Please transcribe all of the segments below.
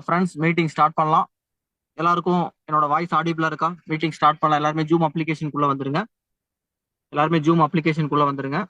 Friends meeting start பண்ணலாம். எல்லாருக்கும் என்னோட வாய்ஸ் ஆடிபிளா இருக்கா? மீட்டிங் ஸ்டார்ட் பண்ணலாம். எல்லாருமே ஜூம் அப்ளிகேஷனுக்குள்ள வந்துருங்க. எல்லாருமே ஜூம் அப்ளிகேஷனுக்குள்ள வந்துருங்க.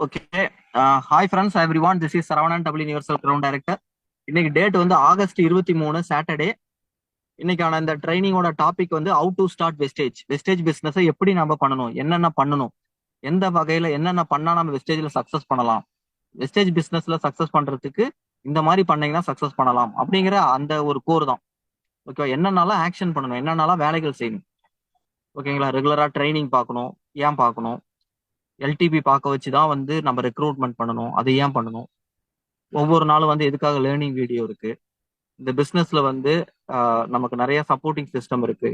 Okay. Hi friends every one, this is Saravanan W universal ground director. இன்னைக்கு டேட் வந்து ஆகஸ்ட் 23 சாட்டர்டே. இன்னைக்கான இந்த ட்ரைனிங்கோட டாபிக் வந்து how to start wastage. Wastage business எப்படி நம்ம பண்ணணும், என்னென்ன பண்ணணும், எந்த வகையில என்னென்ன பண்ணா நம்ம வெஸ்டேஜ்ல சக்சஸ் பண்ணலாம், வெஸ்டேஜ் பிசினஸ்ல சக்சஸ் பண்றதுக்கு இந்த மாதிரி பண்ணீங்கன்னா சக்சஸ் பண்ணலாம் அப்படிங்கிற அந்த ஒரு கோர் தான். ஓகே, என்னென்னலாம் ஆக்ஷன் பண்ணணும், என்னென்னலாம் வேலைகள் செய்யணும். ஓகேங்களா? ரெகுலரா ட்ரைனிங் பார்க்கணும். ஏன் பார்க்கணும்? எல்டிபி பார்க்க வச்சு தான் வந்து நம்ம ரெக்ரூட்மெண்ட் பண்ணணும். அது ஏன் பண்ணணும்? ஒவ்வொரு நாளும் வந்து எதுக்காக லேர்னிங் வீடியோ இருக்கு. இந்த பிசினஸ்ல வந்து நமக்கு நிறைய சப்போர்ட்டிங் சிஸ்டம் இருக்கு.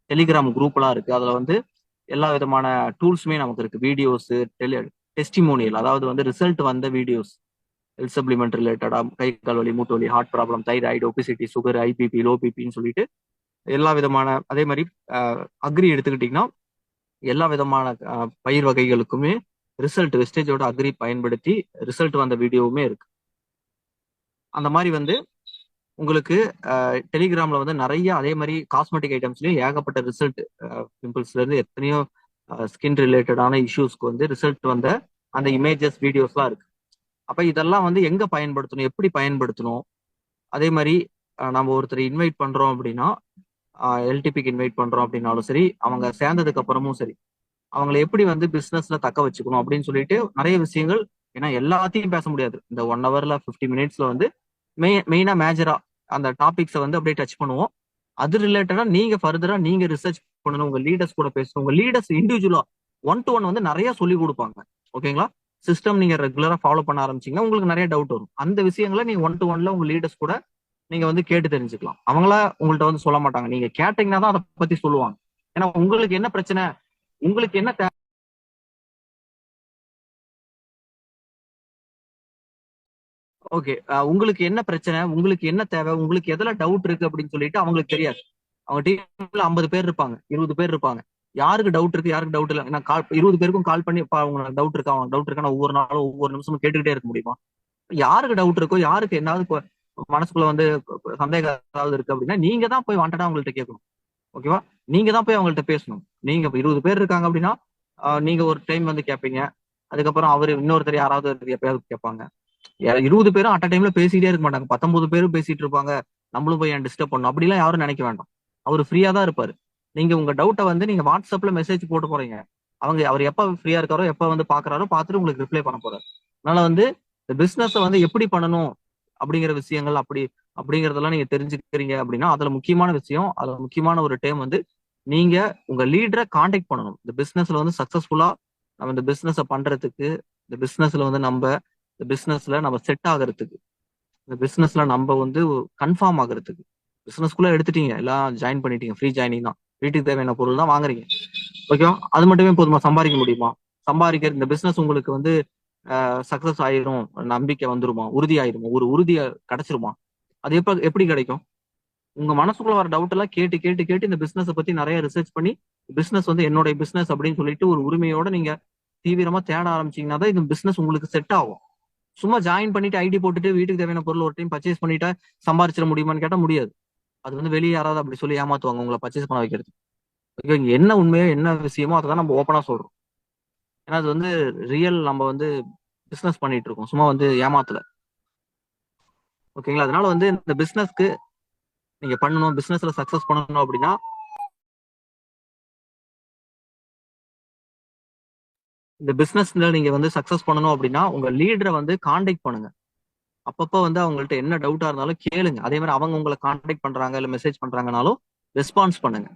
டெலிகிராம் குரூப்லாம் இருக்கு. அதுல வந்து எல்லா விதமான டூல்ஸுமே நமக்கு இருக்கு. வீடியோஸ், டெஸ்டிமோனியல், அதாவது வந்து ரிசல்ட் வந்த வீடியோஸ், ஹெல்த் சப்ளிமெண்ட் ரிலேட்டடா, கை கால் வலி, மூட்டு வலி, heart problem, thyroid, obesity, sugar, high BP, low பிபின்னு சொல்லிட்டு எல்லா விதமான, அதே மாதிரி அக்ரி எடுத்துக்கிட்டீங்கன்னா எல்லா விதமான பயிர் வகைகளுக்குமே ரிசல்ட், வெஸ்டேஜோட அக்ரி பயன்படுத்தி ரிசல்ட் வந்த வீடியோவுமே இருக்கு. அந்த மாதிரி வந்து உங்களுக்கு டெலிகிராம்ல வந்து நிறைய, அதே மாதிரி காஸ்மெட்டிக் ஐட்டம்ஸ்லயும் ஏகப்பட்ட ரிசல்ட், பிம்பிள்ஸ்ல இருந்து எத்தனையோ ஸ்கின் ரிலேட்டடான இஷ்யூஸ்க்கு வந்து ரிசல்ட் வந்த அந்த இமேஜஸ், வீடியோஸ்லாம் இருக்கு. அப்ப இதெல்லாம் வந்து எங்க பயன்படுத்தணும், எப்படி பயன்படுத்தணும், அதே மாதிரி நம்ம ஒருத்தர் இன்வைட் பண்றோம் அப்படின்னா, எல்டிபிக்கு இன்வைட் பண்றோம் அப்படின்னாலும் சரி, அவங்க சேர்ந்ததுக்கு அப்புறமும் சரி, அவங்களை எப்படி வந்து பிசினஸ்ல தக்க வச்சுக்கணும் அப்படின்னு சொல்லிட்டு நிறைய விஷயங்கள். ஏன்னா எல்லாத்தையும் பேச முடியாது. இந்த 1 ஹவர்ல 50 மினிட்ஸ்ல வந்து மெயினா மேஜரா அந்த டாபிக்ஸை வந்து அப்படியே டச் பண்ணுவோம். அது ரிலேட்டடா நீங்க ஃபர்தரா நீங்க ரிசர்ச் பண்ணணும். உங்க லீடர்ஸ் கூட பேசணும். உங்க லீடர்ஸ் இண்டிவிஜுவலா 1-to-1 வந்து நிறைய சொல்லி கொடுப்பாங்க. ஓகேங்களா? சிஸ்டம் நீங்க ரெகுலரா ஃபாலோ பண்ண ஆரம்பிச்சீங்கன்னா உங்களுக்கு நிறைய டவுட் வரும். அந்த விஷயங்களை நீங்க 1-to-1ல உங்க லீடர்ஸ் கூட நீங்க வந்து கேட்டு தெரிஞ்சுக்கலாம். அவங்களா உங்கள்ட்ட வந்து சொல்ல மாட்டாங்க. நீங்க கேட்டீங்கன்னா தான் அதை பத்தி சொல்லுவாங்க. ஏன்னா உங்களுக்கு என்ன பிரச்சனை, உங்களுக்கு என்ன ஓகே, உங்களுக்கு என்ன பிரச்சனை, உங்களுக்கு என்ன தேவை, உங்களுக்கு எதுல டவுட் இருக்கு அப்படின்னு சொல்லிட்டு அவங்களுக்கு தெரியாது. அவங்க டீம்ல 50 பேர் இருப்பாங்க, 20 பேர் இருப்பாங்க. யாருக்கு டவுட் இருக்கு, யாருக்கு டவுட் இல்லை, நான் கால் 20 பேருக்கும் கால் பண்ணி உங்களுக்கு டவுட் இருக்கா, அவங்க டவுட் இருக்கா, நான் ஒவ்வொரு நாளும் ஒவ்வொரு நிமிஷமும் கேட்டுக்கிட்டே இருக்க முடியுமா? யாருக்கு டவுட் இருக்கோ, யாருக்கு என்னாவது மனசுக்குள்ள வந்து சந்தேகம் ஏதாவது இருக்கு அப்படின்னா நீங்க தான் போய் வாண்டடா அவங்கள்ட்ட கேட்கணும். ஓகேவா? நீங்க தான் போய் அவங்கள்ட்ட பேசணும். நீங்க 20 பேர் இருக்காங்க அப்படின்னா நீங்க ஒரு டைம் வந்து கேட்பீங்க. அதுக்கப்புறம் அவரு இன்னொருத்தர் யாராவது எப்பயாவது கேட்பாங்க. 20 பேரும் அட் டைம்ல பேசிட்டே இருக்க மாட்டாங்க. 19 பேரும் பேசிட்டு இருப்பாங்க. நம்மளும் போய் ஏன் டிஸ்டர்ப் பண்ணணும் அப்படிலாம் யாரும் நினைக்க வேண்டாம். அவர் ஃப்ரீயா தான் இருப்பாரு. நீங்க உங்க டவுட்டை வந்து நீங்க வாட்ஸ்அப்ல மெசேஜ் போட்டு போறீங்க. அவர் எப்ப ஃப்ரீயா இருக்காரோ, எப்ப வந்து பாக்குறாரோ பார்த்துட்டு உங்களுக்கு ரிப்ளை பண்ண போறாரு. அதனால வந்து இந்த பிசினஸ் வந்து எப்படி பண்ணணும் அப்படிங்கிற விஷயங்கள் அப்படிங்கறதெல்லாம் நீங்க தெரிஞ்சுக்கிறீங்க அப்படின்னா அதுல முக்கியமான விஷயம், அதுல முக்கியமான ஒரு டைம் வந்து நீங்க உங்க லீடரை காண்டாக்ட் பண்ணணும். இந்த பிசினஸ்ல வந்து சக்சஸ்ஃபுல்லா நம்ம இந்த பிசினஸ் பண்றதுக்கு, இந்த பிசினஸ்ல வந்து இந்த பிசினஸ்ல நம்ம செட் ஆகிறதுக்கு, இந்த பிசினஸ்ல நம்ம வந்து கன்ஃபார்ம் ஆகிறதுக்கு. பிசினஸ்குள்ள எடுத்துட்டீங்க, எல்லாம் ஜாயின் பண்ணிட்டீங்க, ஃப்ரீ ஜாயினிங் தான், வீட்டுக்கு தேவையான பொருள் தான் வாங்குறீங்க. ஓகேவா? அது மட்டுமே போதுமா? சம்பாதிக்க முடியுமா? சம்பாதிக்கிற இந்த பிசினஸ் உங்களுக்கு வந்து சக்சஸ் ஆயிரும், நம்பிக்கை வந்துருமா, உறுதி ஆயிருமா, ஒரு உறுதிய கிடைச்சிருமா? அது எப்படி கிடைக்கும்? உங்க மனசுக்குள்ள வர டவுட் எல்லாம் கேட்டு கேட்டு கேட்டு இந்த பிசினஸ் பத்தி நிறைய ரிசர்ச் பண்ணி, பிசினஸ் வந்து என்னுடைய பிசினஸ் அப்படின்னு சொல்லிட்டு ஒரு உரிமையோட நீங்க தீவிரமா தேட ஆரம்பிச்சீங்கன்னா தான் இந்த பிசினஸ் உங்களுக்கு செட் ஆகும். சும்மா ஜாயின் பண்ணிட்டு ஐடி போட்டுட்டு வீட்டுக்கு தேவையான பொருள் ஒரு டைம் பர்ச்சேஸ் பண்ணிட்டா சம்பாரிச்சிட முடியுமான்னு கேட்டா முடியாது. அது வந்து வெளியே யாராவது அப்படி சொல்லி ஏமாத்துவாங்க உங்களை பர்ச்சேஸ் பண்ண வைக்கிறது. ஓகே, இங்க என்ன உண்மையோ என்ன விஷயமோ அதை தான் நம்ம ஓப்பனா சொல்றோம். ஏன்னா அது வந்து ரியல், நம்ம வந்து பிசினஸ் பண்ணிட்டு இருக்கோம், சும்மா வந்து ஏமாத்தல. ஓகேங்களா? அதனால வந்து இந்த பிசினஸ்க்கு நீங்க பண்ணணும், பிசினஸ்ல சக்சஸ் பண்ணணும் அப்படின்னா இந்த பிசினஸ்ல நீங்க வந்து சக்சஸ் பண்ணணும் அப்படின்னா உங்க லீடரை வந்து காண்டாக்ட் பண்ணுங்க. அப்பப்ப வந்து அவங்கள்ட்ட என்ன டவுட்டா இருந்தாலும் கேளுங்க. அதே மாதிரி அவங்க உங்களை காண்டாக்ட் பண்றாங்க இல்ல மெசேஜ் பண்றாங்கனாலும் ரெஸ்பான்ஸ் பண்ணுங்க.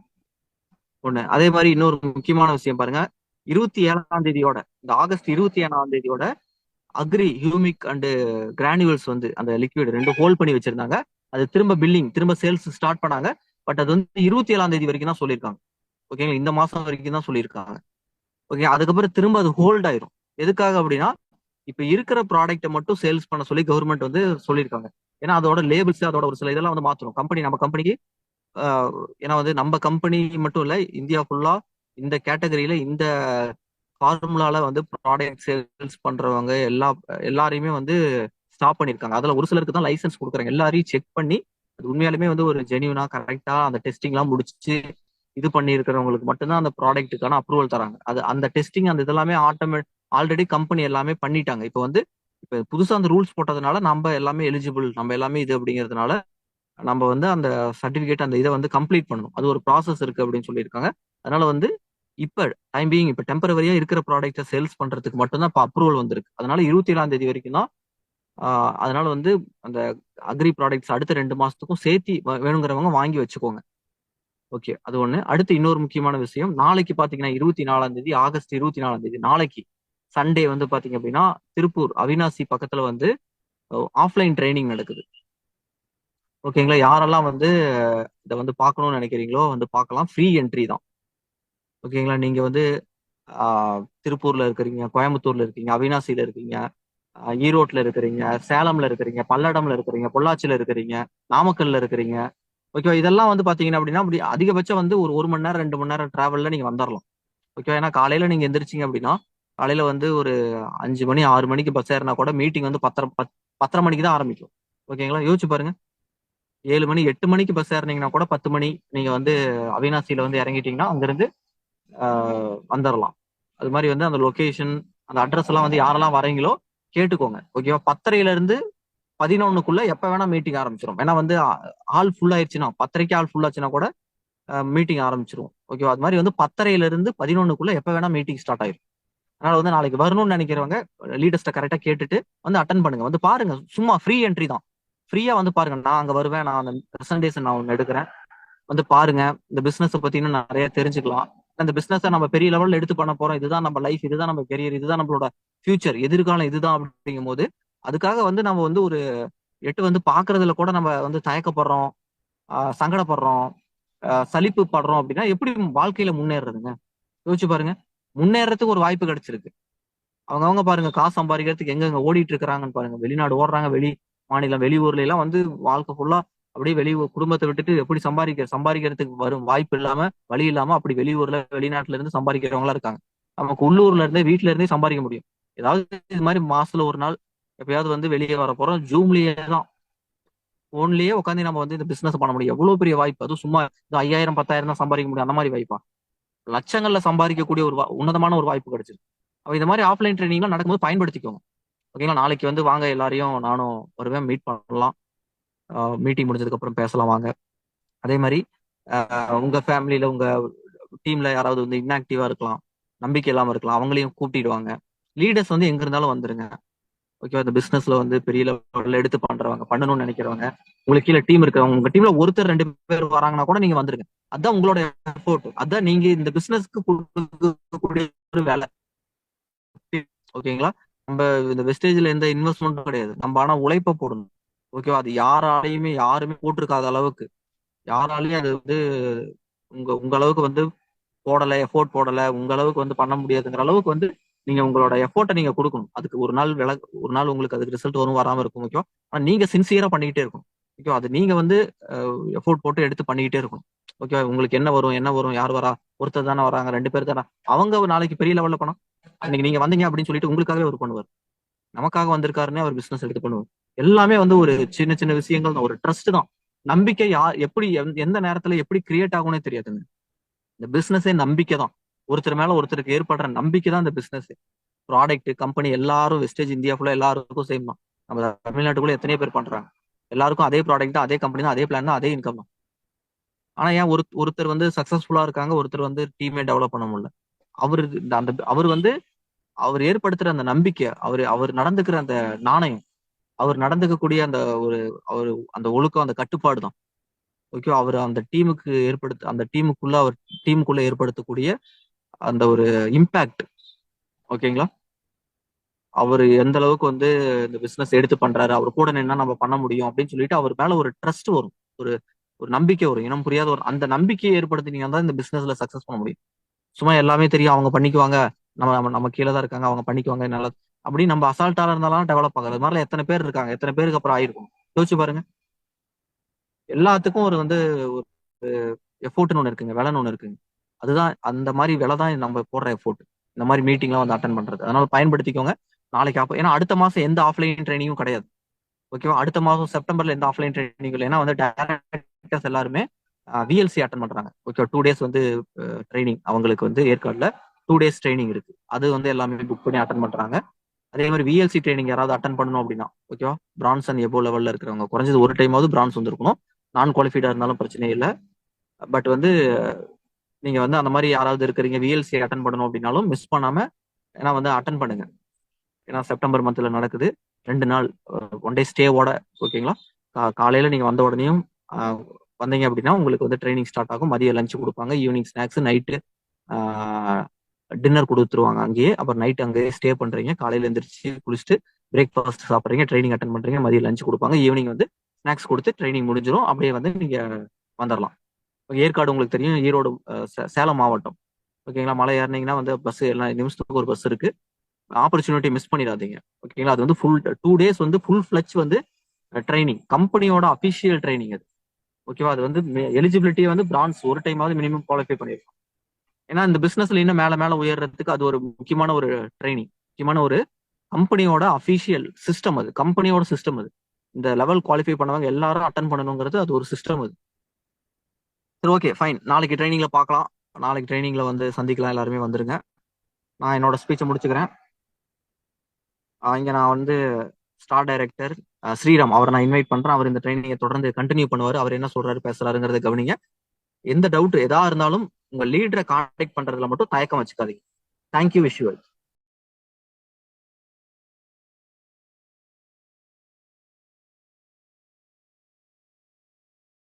ஒண்ணு. அதே மாதிரி இன்னொரு முக்கியமான விஷயம் பாருங்க, 27ஆம் தேதியோட, இந்த ஆகஸ்ட் 27ஆம் தேதியோட அக்ரி ஹியூமிக் அண்ட் கிரானுவல்ஸ் வந்து அந்த லிக்விட் ரெண்டும் ஹோல்ட் பண்ணி வச்சிருந்தாங்க. அது திரும்ப பில்லிங், திரும்ப சேல்ஸ் ஸ்டார்ட் பண்ணாங்க. பட் அது வந்து 27ஆம் தேதி வரைக்கும் தான் சொல்லியிருக்காங்க. ஓகேங்களா? இந்த மாசம் வரைக்கும் தான் சொல்லியிருக்காங்க. ஓகே, அதுக்கப்புறம் திரும்ப அது ஹோல்ட் ஆயிரும். எதுக்காக அப்படின்னா இப்ப இருக்கிற ப்ராடக்ட்டை மட்டும் சேல்ஸ் பண்ண சொல்லி கவர்மெண்ட் வந்து சொல்லியிருக்காங்க. ஏன்னா அதோட லேபிள்ஸ், அதோட ஒரு சில இதெல்லாம் வந்து மாத்தணும் கம்பெனி, நம்ம கம்பெனிக்கு. ஏன்னா வந்து நம்ம கம்பெனி மட்டும் இல்ல, இந்தியா ஃபுல்லா இந்த கேட்டகரியில இந்த ஃபார்முலால வந்து ப்ராடக்ட் சேல்ஸ் பண்றவங்க எல்லாரையுமே வந்து ஸ்டாப் பண்ணிருக்காங்க. அதுல ஒரு சிலருக்கு தான் லைசன்ஸ் கொடுக்குறாங்க. எல்லாரையும் செக் பண்ணி அது உண்மையாலுமே வந்து ஒரு ஜெனியூனா கரெக்டா அந்த டெஸ்டிங் எல்லாம் முடிச்சு இது பண்ணி இருக்கிறவங்களுக்கு மட்டும்தான் அந்த ப்ராடக்ட்டுக்கான அப்ரூவல் தராங்க. அது அந்த டெஸ்டிங் அந்த இதெல்லாமே ஆல்ரெடி கம்பெனி எல்லாமே பண்ணிட்டாங்க. இப்ப புதுசா அந்த ரூல்ஸ் போட்டதுனால நம்ம எல்லாமே எலிஜிபிள், நம்ம எல்லாமே இது அப்படிங்கிறதுனால நம்ம வந்து அந்த சர்டிபிகேட் அந்த இதை வந்து கம்ப்ளீட் பண்ணணும். அது ஒரு ப்ராசஸ் இருக்கு அப்படின்னு சொல்லியிருக்காங்க. அதனால வந்து இப்ப டைம் பீயிங் இப்ப டெம்பரவரியா இருக்கிற ப்ராடக்ட்டை சேல்ஸ் பண்றதுக்கு மட்டும்தான் இப்ப அப்ரூவல் வந்திருக்கு. அதனால 27ஆம் தேதி வரைக்கும் தான். அதனால வந்து அந்த அக்ரி ப்ராடக்ட்ஸ் அடுத்த 2 மாசத்துக்கும் சேர்த்து வேணுங்கிறவங்க வாங்கி வச்சுக்கோங்க. ஓகே, அது ஒண்ணு. அடுத்து இன்னொரு முக்கியமான விஷயம், நாளைக்கு பாத்தீங்கன்னா 24ஆம் தேதி, ஆகஸ்ட் 24ஆம் தேதி, நாளைக்கு சண்டே வந்து பாத்தீங்க அப்படின்னா திருப்பூர் அவினாசி பக்கத்துல வந்து ஆஃப்லைன் ட்ரைனிங் நடக்குது. ஓகேங்களா? யாரெல்லாம் வந்து இதை வந்து பார்க்கணும்னு நினைக்கிறீங்களோ வந்து பார்க்கலாம். ஃப்ரீ என்ட்ரி தான். ஓகேங்களா? நீங்க வந்து திருப்பூர்ல இருக்கிறீங்க, கோயம்புத்தூர்ல இருக்கீங்க, அவினாசியில இருக்கீங்க, ஈரோட்ல இருக்கிறீங்க, சேலம்ல இருக்கிறீங்க, பல்லடம்ல இருக்கிறீங்க, பொள்ளாச்சியில இருக்கிறீங்க, நாமக்கல்ல இருக்கிறீங்க. ஓகேவா? இதெல்லாம் வந்து பாத்தீங்கன்னா அப்படின்னா அப்படி அதிகபட்சம் வந்து ஒரு மணி நேரம் 2 மணி நேரம் டிராவல்ல நீங்க வந்துடலாம். ஓகேவா? ஏன்னா காலையில நீங்க எந்திரிச்சீங்க அப்படின்னா காலையில வந்து ஒரு 5 மணி 6 மணிக்கு பஸ் ஏறினா கூட மீட்டிங் வந்து 10:30 மணிக்கு தான் ஆரம்பிக்கும். ஓகேங்களா? யோசிச்சு பாருங்க. 7 மணி 8 மணிக்கு பஸ் ஏறினீங்கன்னா கூட 10 மணி நீங்க வந்து அவினாசியில வந்து இறங்கிட்டீங்கன்னா அங்கிருந்து வந்துடலாம். அது மாதிரி வந்து அந்த லொகேஷன் அந்த அட்ரஸ் எல்லாம் வந்து யாரெல்லாம் வரீங்களோ கேட்டுக்கோங்க. ஓகேவா? 10:30 ல இருந்து 11க்குள்ள எப்ப வேணா மீட்டிங் ஆரம்பிச்சிடும். ஏன்னா வந்து ஆள் ஃபுல் ஆயிடுச்சுன்னா 10:30க்கு ஆள் ஃபுல் ஆச்சுன்னா கூட மீட்டிங் ஆரம்பிச்சிரும். ஓகேவா? அது மாதிரி வந்து 10:30 ல இருந்து 11க்குள்ள எப்ப வேணா மீட்டிங் ஸ்டார்ட் ஆயிரும். அதனால வந்து நாளைக்கு வரணும்னு நினைக்கிறவங்க லீடர்ஸ்ட கரெக்டா கேட்டுட்டு வந்து அட்டன் பண்ணுங்க. வந்து பாருங்க, சும்மா ஃப்ரீ என்ட்ரி தான். ஃப்ரீயா வந்து பாருங்க. நான் அங்க வருவேன், நான் அந்த பிரசன்டேஷன் நான் ஒன்று எடுக்கிறேன். வந்து பாருங்க, இந்த பிசினஸ் பத்தி இன்னும் நிறைய தெரிஞ்சுக்கலாம். அந்த பிசினஸ் நம்ம பெரிய லெவல்ல எடுத்து பண்ண போறோம். இதுதான் நம்ம லைஃப், இதுதான் நம்ம கெரியர், இதுதான் நம்மளோட ஃபியூச்சர், எதிர்காலம் இதுதான் அப்படிங்கும் போது அதுக்காக வந்து நம்ம வந்து ஒரு வந்து பாக்குறதுல கூட நம்ம வந்து தயக்கப்படுறோம், சங்கடப்படுறோம், சலிப்பு படுறோம் அப்படின்னா எப்படி வாழ்க்கையில முன்னேறதுங்க? யோசிச்சு பாருங்க. முன்னேறதுக்கு ஒரு வாய்ப்பு கிடைச்சிருக்கு. அவங்க பாருங்க காசு சம்பாதிக்கிறதுக்கு எங்கெங்க ஓடிட்டு இருக்கிறாங்கன்னு பாருங்க. வெளிநாடு ஓடுறாங்க, வெளி மாநிலம் வெளியூர்ல எல்லாம் வந்து வாழ்க்கை ஃபுல்லா அப்படியே குடும்பத்தை விட்டுட்டு எப்படி சம்பாதிக்கிறதுக்கு வரும் வாய்ப்பு இல்லாம வழி இல்லாம அப்படி வெளியூர்ல வெளிநாட்டுல இருந்து சம்பாதிக்கிறவங்களா இருக்காங்க. நமக்கு உள்ளூர்ல இருந்தே வீட்டுல இருந்தே சம்பாதிக்க முடியும். ஏதாவது இது மாதிரி மாசத்துல ஒரு நாள் எப்பயாவது வந்து வெளியே வர போறோம். ஜூம்லயே தான் போன்லயே உட்காந்து நம்ம வந்து இந்த பிசினஸ் பண்ண முடியும். எவ்வளவு பெரிய வாய்ப்பு! அதுவும் சும்மா 5,000 10,000 தான் சம்பாதிக்க முடியும். அந்த மாதிரி வாய்ப்பா? லட்சங்கள்ல சம்பாதிக்கக்கூடிய ஒரு உன்னதமான ஒரு வாய்ப்பு கிடைச்சிருக்கு. அப்ப இந்த மாதிரி ஆஃப்லைன் ட்ரைனிங்லாம் நடக்கும்போது பயன்படுத்திக்கோங்க. ஓகேங்களா? நாளைக்கு வந்து வாங்க, எல்லாரையும் நானும் வருவேன், மீட் பண்ணலாம். மீட்டிங் முடிஞ்சதுக்கு அப்புறம் பேசலாம் வாங்க. அதே மாதிரி உங்க ஃபேமிலியில உங்க டீம்ல யாராவது வந்து இன்ஆக்டிவா இருக்கலாம், நம்பிக்கை இல்லாம இருக்கலாம், அவங்களையும் கூட்டிடுவாங்க. லீடர்ஸ் வந்து எங்க இருந்தாலும் வந்துருங்க. ஓகேவா? இந்த பிசினஸ்ல வந்து பெரிய லெவல்ல எடுத்து பண்றவங்க, பண்ணணும்னு நினைக்கிறவங்க, உங்களுக்கு கீழே டீம் இருக்கிறவங்க, உங்க டீம்ல ஒருத்தர் 2 பேர் வராங்கன்னா கூட நீங்க வந்துருங்க. அதான் உங்களோட எஃபோர்ட். அதான் நீங்க இந்த பிசினஸ்க்கு கொடுக்கக்கூடிய ஒரு வேலை. ஓகேங்களா? நம்ம இந்த வெஸ்டேஜ்ல எந்த இன்வெஸ்ட்மெண்ட்டும் கிடையாது. நம்ம ஆனா உழைப்ப போடணும். ஓகேவா? அது யாருமே போட்டிருக்காத அளவுக்கு, யாராலையும் அது வந்து உங்க அளவுக்கு வந்து போடல, எஃபோர்ட் போடல, உங்க அளவுக்கு வந்து பண்ண முடியாதுங்கிற அளவுக்கு வந்து நீங்க உங்களோட எஃபோர்ட்டை நீங்க கொடுக்கணும். அதுக்கு ஒரு நாள் உங்களுக்கு அதுக்கு ரிசல்ட் வரும், வராம இருக்கும். ஓகேவா? ஆனா நீங்க சின்சியரா பண்ணிக்கிட்டே இருக்கணும். ஓகேவா? அது நீங்க வந்து எஃபோர்ட் போட்டு எடுத்து பண்ணிக்கிட்டே இருக்கணும். ஓகேவா? உங்களுக்கு என்ன வரும், யார் வரா, ஒருத்தர் தானே வராங்க, 2 பேர் தானே, அவங்க நாளைக்கு பெரிய லெவல்ல பண்ணா அன்னைக்கு நீங்க வந்தீங்க அப்படின்னு சொல்லிட்டு உங்களுக்காகவே அவர் பண்ணுவார். நமக்காக வந்திருக்காருன்னே அவர் பிசினஸ் எடுத்து பண்ணுவார். எல்லாமே வந்து ஒரு சின்ன சின்ன விஷயங்கள் தான். ஒரு ட்ரஸ்ட் தான். நம்பிக்கை எப்படி எந்த நேரத்துல எப்படி கிரியேட் ஆகும்னே தெரியாதுங்க. இந்த பிசினஸே நம்பிக்கை தான். ஒருத்தர் மேல ஒருத்தருக்கு ஏற்படுற நம்பிக்கை தான் இந்த பிசினஸ். ப்ராடக்ட் கம்பெனி எல்லாரும் வெஸ்டேஜ் இந்தியா ஃபுல்லா எல்லாருக்கும் சேம் தான். நம்ம தமிழ்நாட்டுக்குள்ள எத்தனையோ பேர் பண்றாங்க. எல்லாருக்கும் அதே ப்ராடக்ட் தான், அதே கம்பெனி தான், அதே பிளான் தான், அதே இன்கம் தான். ஆனா ஏன் ஒருத்தர் வந்து சக்சஸ்ஃபுல்லா இருக்காங்க, ஒருத்தர் வந்து டீமே டெவலப் பண்ண முடியல? அவரு அந்த அவர் வந்து அவர் ஏற்படுத்துற அந்த நம்பிக்கை, அவர் நடந்துக்கிற அந்த நாணயம், அவர் நடந்துக்கக்கூடிய அந்த ஒரு அவர் அந்த ஒழுக்கம், அந்த கட்டுப்பாடு தான். ஓகே, அவர் அந்த டீமுக்குள்ள ஏற்படுத்தக்கூடிய அந்த ஒரு இம்பாக்ட். ஓகேங்களா? அவர் எந்த அளவுக்கு வந்து இந்த பிசினஸ் எடுத்து பண்றாரு, அவர் கூட நின்னா நம்ம பண்ண முடியும் அப்படின்னு சொல்லிட்டு அவர் மேல ஒரு ட்ரஸ்ட் வரும். ஒரு ஒரு நம்பிக்கை வரும். இனம் புரியாத ஒரு அந்த நம்பிக்கையை ஏற்படுத்தினீங்கன்னா தான் இந்த பிசினஸ்ல சக்சஸ் பண்ண முடியும். சும்மா எல்லாமே தெரியும், அவங்க பண்ணிக்குவாங்க, நம்ம நம்ம நம்ம கீழே தான் இருக்காங்க, அவங்க பண்ணிக்குவாங்க நல்லா அப்படி நம்ம அசால்ட்டால இருந்தாலும் டெவலப் ஆகாது. அது மாதிரிலாம் எத்தனை பேர் இருக்காங்க, எத்தனை பேருக்கு அப்புறம் ஆயிருக்கும். யோசிச்சு பாருங்க. எல்லாத்துக்கும் ஒரு வந்து ஒரு எஃபோர்ட்னு ஒண்ணு இருக்குங்க, விலைன்னு ஒண்ணு இருக்குங்க. அதுதான் அந்த மாதிரி விலை தான் நம்ம போடுற எஃபோர்ட். இந்த மாதிரி மீட்டிங்லாம் வந்து அட்டன் பண்றது. அதனால பயன்படுத்திக்கோங்க. நாளைக்கு ஏன்னா அடுத்த மாசம் எந்த ஆஃப்லைன் ட்ரைனிங்கும் கிடையாது. ஓகேவா? அடுத்த மாதம் செப்டம்பர்ல எந்த ஆஃப்லைன் ட்ரைனிங் இல்லை. ஏன்னா வந்து டேரக்டர்ஸ் எல்லாருமே விஎல்சி அட்டன் பண்றாங்க. ஓகே, 2 days வந்து ட்ரைனிங் அவங்களுக்கு வந்து ஏற்காடுல 2 days ட்ரைனிங் இருக்கு. அது வந்து எல்லாமே புக் பண்ணி அட்டன் பண்றாங்க. அதே மாதிரி விஎல்சி ட்ரைனிங் யாராவது அட்டன் பண்ணணும் அப்படின்னா, ஓகேவா, பிரான்ஸ் அண்ட் எபோ லெவல்ல இருக்கிறவங்க குறைஞ்சது ஒரு டைமாவது பிரான்ஸ் வந்துருக்கணும். நான் குவாலிஃபைடா இருந்தாலும் பிரச்சனை இல்லை. பட் வந்து நீங்க வந்து அந்த மாதிரி யாராவது இருக்கிறீங்க விஎல்சி அட்டன் பண்ணணும் அப்படின்னாலும் மிஸ் பண்ணாம ஏன்னா வந்து அட்டன் பண்ணுங்க. ஏன்னா செப்டம்பர் மந்த்ல நடக்குது. 2 நாள் 1 day ஸ்டேவோட. ஓகேங்களா? காலையில நீங்க வந்த உடனேயும் வந்தீங்க அப்படின்னா உங்களுக்கு வந்து ட்ரைனிங் ஸ்டார்ட் ஆகும். மதியம் லஞ்ச் கொடுப்பாங்க, ஈவினிங் ஸ்நாக்ஸ், நைட்டு டின்னர் கொடுத்துருவாங்க அங்கேயே. அப்புறம் நைட் அங்கேயே ஸ்டே பண்றீங்க. காலையில எந்திரிச்சு குளிச்சுட்டு பிரேக்ஃபாஸ்ட் சாப்பிட்றீங்க, ட்ரைனிங் அட்டன் பண்றீங்க, மதியம் லஞ்ச் கொடுப்பாங்க, ஈவினிங் வந்து ஸ்நாக்ஸ் கொடுத்து ட்ரைனிங் முடிஞ்சிடும். அப்படியே வந்து நீங்க வந்துடலாம். ஏற்காடு உங்களுக்கு தெரியும், ஈரோடு சேலம் மாவட்டம். ஓகேங்களா? மலை ஏறினீங்கன்னா வந்து பஸ் எல்லாம் நிமிஷத்துக்கு ஒரு பஸ் இருக்கு. ஆப்பர்ச்சுனிட்டி மிஸ் பண்ணிடாதீங்க. ஓகேங்களா? அது வந்து ஃபுல் 2 days வந்து ஃபுல் ஃபிளச் வந்து ட்ரைனிங், கம்பெனியோட அபிஷியல் ட்ரைனிங் அது. ஓகேவா? அது வந்து எலிஜிபிலிட்டி வந்து பிரான்ஸ் ஒரு டைமாவது மினிமம் குவாலிஃபை பண்ணிருக்கோம். ஏன்னா இந்த பிசினஸ்ல இன்னும் மேல மேல உயர்றதுக்கு அது ஒரு முக்கியமான ஒரு ட்ரைனிங், முக்கியமான ஒரு கம்பெனியோட அபிஷியல் சிஸ்டம். அது கம்பெனியோட சிஸ்டம். அது இந்த லெவல் குவாலிஃபை பண்ணவங்க எல்லாரும் அட்டன் பண்ணணுங்கிறது அது ஒரு சிஸ்டம் அது. சரி, ஓகே, ஃபைன். நாளைக்கு ட்ரைனிங்ல பார்க்கலாம். நாளைக்கு ட்ரைனிங்ல வந்து சந்திக்கலாம். எல்லாருமே வந்துருங்க. நான் என்னோட ஸ்பீச்சை முடிச்சுக்கிறேன். இங்க நான் வந்து ஸ்டார் டைரக்டர் ஸ்ரீராம் அவரை நான் இன்வைட் பண்றேன். அவர் இந்த ட்ரைனிங்கை தொடர்ந்து கண்டினியூ பண்ணுவார். அவர் என்ன சொல்றாரு பேசுறாருங்கிறத கவனிங்க. எந்த டவுட் எதா இருந்தாலும் உங்க லீடரை கான்டாக்ட் பண்றதுல மட்டும் தயக்கம் வச்சுக்காதீங்க. Thank you, visual.